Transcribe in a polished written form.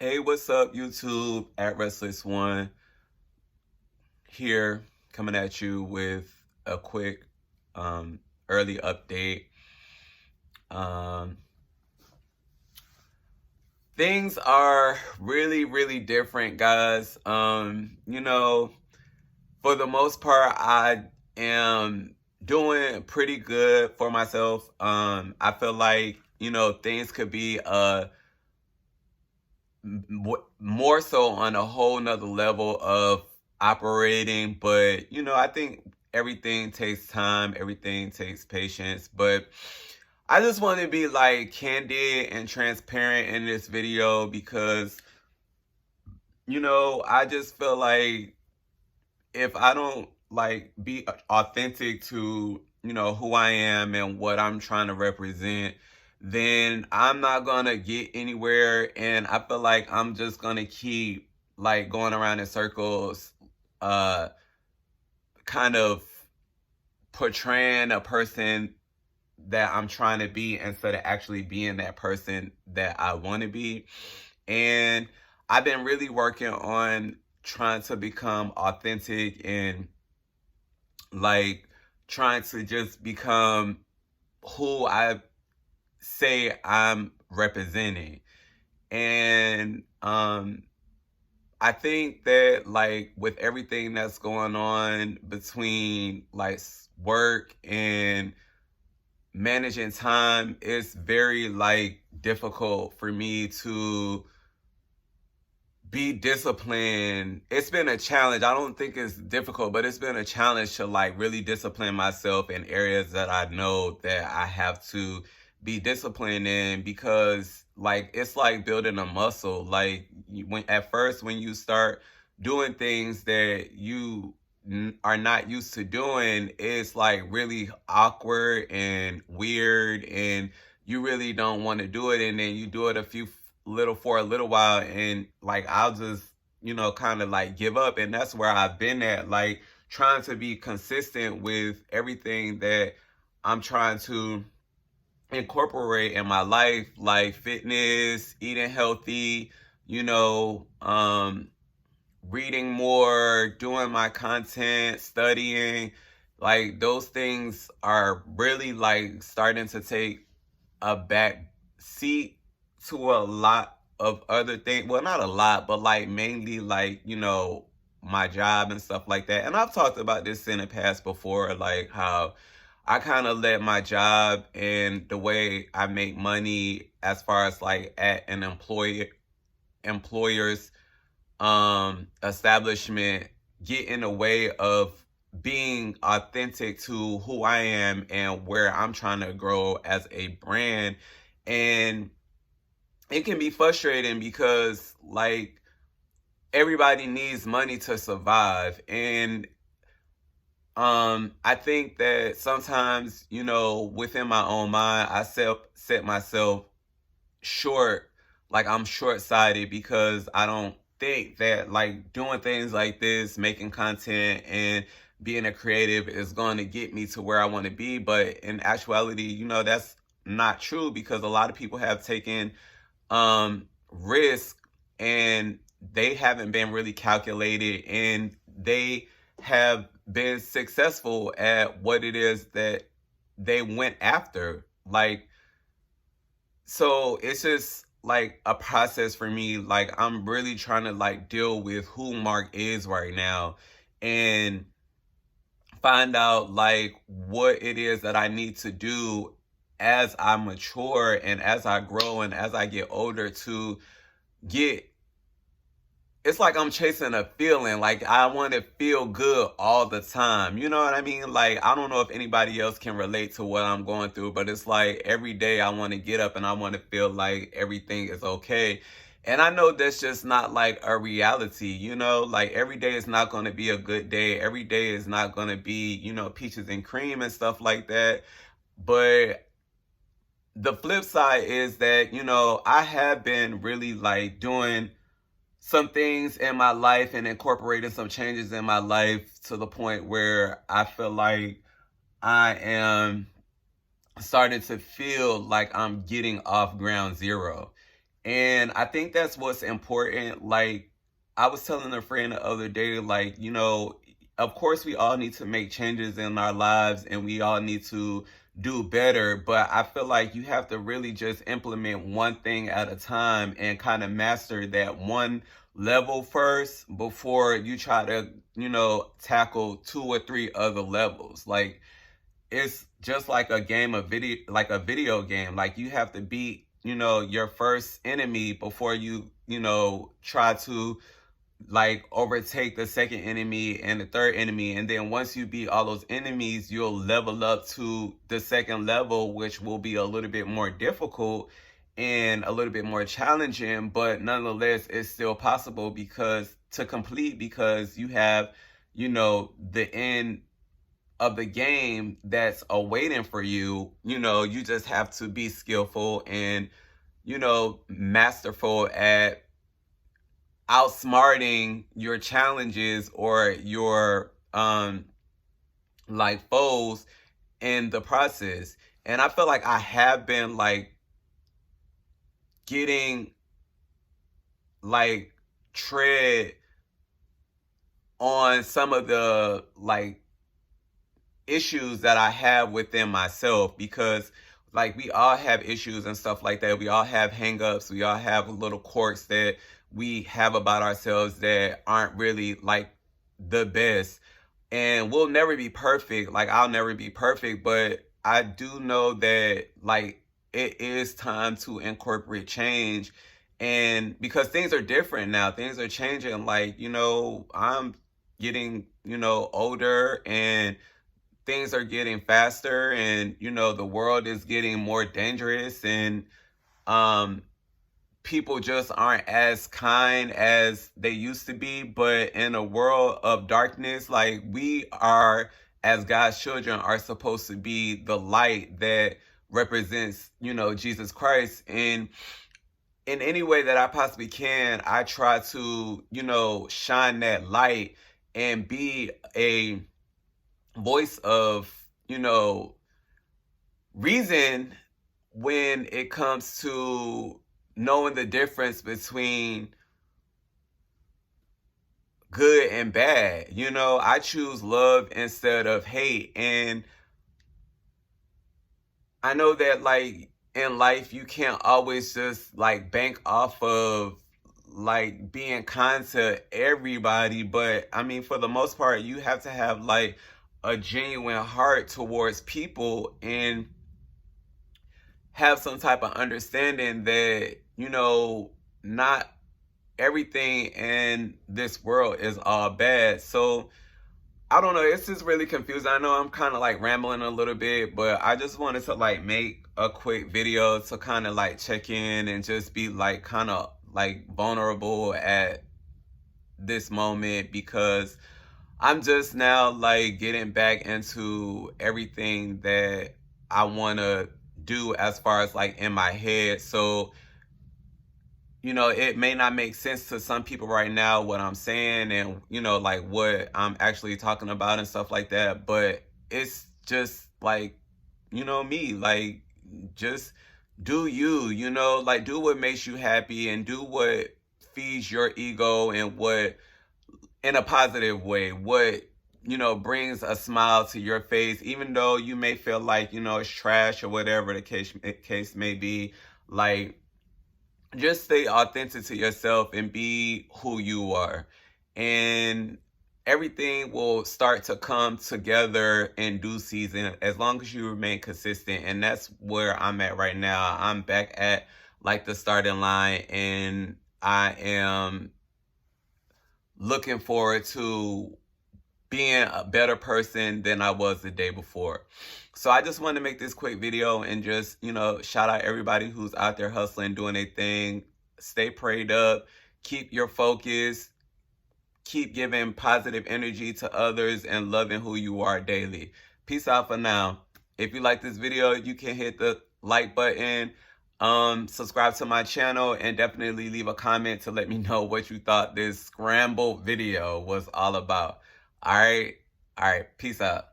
Hey, what's up, YouTube? At Restless One here, coming at you with a quick early update. Um, Things are really, really different, guys. For the most part, I am doing pretty good for myself. I feel like things could be more so on a whole nother level of operating. But I think everything takes time, everything takes patience. But I just want to be like candid and transparent in this video because I just feel like if I don't like be authentic to who I am and what I'm trying to represent, then I'm not gonna get anywhere, and I feel like I'm just gonna keep like going around in circles, uh kind of portraying a person that I'm trying to be instead of actually being that person that I want to be. And I've been really working on trying to become authentic and like trying to just become who I say I'm representing. And I think that like with everything that's going on between like work and managing time, it's very like difficult for me to be disciplined. It's been a challenge. I don't think it's difficult, but it's been a challenge to like really discipline myself in areas that I know that I have to be disciplined in, because like it's like building a muscle. Like when at first when you start doing things that you are not used to doing, it's like really awkward and weird, and you really don't want to do it, and then you do it for a little while, and like I'll just kind of like give up. And that's where I've been at, like trying to be consistent with everything that I'm trying to incorporate in my life, like fitness, eating healthy, you know um reading more, doing my content, studying. Like those things are really like starting to take a back seat to a lot of other things. Well, not a lot, but like mainly like, my job and stuff like that. And I've talked about this in the past before, like how I kind of let my job and the way I make money as far as like at an employer's establishment get in the way of being authentic to who I am and where I'm trying to grow as a brand. And it can be frustrating because like everybody needs money to survive. And I think that sometimes, within my own mind, I set myself short, like I'm short-sighted, because I don't think that like doing things like this, making content and being a creative is going to get me to where I want to be. But in actuality, that's not true, because a lot of people have taken risk, and they haven't been really calculated, and they have been successful at what it is that they went after. Like, so it's just like a process for me. Like I'm really trying to like deal with who Mark is right now, and find out like what it is that I need to do as I mature and as I grow and as I get older to get. It's like I'm chasing a feeling. Like I want to feel good all the time. You know what I mean? Like I don't know if anybody else can relate to what I'm going through, but it's like every day I want to get up and I want to feel like everything is okay. And I know that's just not like a reality, like every day is not going to be a good day. Every day is not going to be, peaches and cream and stuff like that. But the flip side is that, I have been really like doing some things in my life and incorporating some changes in my life to the point where I feel like I am starting to feel like I'm getting off ground zero. And I think that's what's important. Like, I was telling a friend the other day, like, of course we all need to make changes in our lives and we all need to do better. But I feel like you have to really just implement one thing at a time and kind of master that one level first before you try to, tackle two or three other levels. Like, it's just like a game of video, like a video game. Like, you have to beat, your first enemy before you, try to like overtake the second enemy and the third enemy. And then once you beat all those enemies, you'll level up to the second level, which will be a little bit more difficult and a little bit more challenging, but nonetheless it's still possible because to complete, because you have, the end of the game that's awaiting for you. You just have to be skillful and, masterful at outsmarting your challenges or your like foes in the process. And I feel like I have been like getting like tread on some of the like issues that I have within myself, because like we all have issues and stuff like that. We all have hangups. We all have little quirks that we have about ourselves that aren't really like the best. And we'll never be perfect. Like, I'll never be perfect, but I do know that like it is time to incorporate change. And because things are different now, things are changing. Like, I'm getting, older, and things are getting faster, and the world is getting more dangerous, and people just aren't as kind as they used to be. But in a world of darkness, like, we are, as God's children, are supposed to be the light that represents, Jesus Christ. And in any way that I possibly can, I try to, shine that light and be a voice of, reason when it comes to knowing the difference between good and bad. I choose love instead of hate. And I know that like in life, you can't always just like bank off of like being kind to everybody. But I mean, for the most part, you have to have like a genuine heart towards people and have some type of understanding that, not everything in this world is all bad. So I don't know, it's just really confusing. I know I'm kind of like rambling a little bit, but I just wanted to like make a quick video to kind of like check in and just be like kind of like vulnerable at this moment, because I'm just now like getting back into everything that I want to do as far as like in my head. So, it may not make sense to some people right now what I'm saying and, like what I'm actually talking about and stuff like that. But it's just like, me, like, just do you, like do what makes you happy and do what feeds your ego and what, in a positive way, what, brings a smile to your face, even though you may feel like, it's trash or whatever the case may be. Like, just stay authentic to yourself and be who you are. And everything will start to come together in due season as long as you remain consistent. And that's where I'm at right now. I'm back at like the starting line, and I am looking forward to being a better person than I was the day before. So I just wanted to make this quick video and just, shout out everybody who's out there hustling, doing their thing. Stay prayed up, keep your focus, keep giving positive energy to others, and loving who you are daily. Peace out for now. If you like this video, you can hit the like button, subscribe to my channel, and definitely leave a comment to let me know what you thought this scrambled video was all about. All right. Peace out.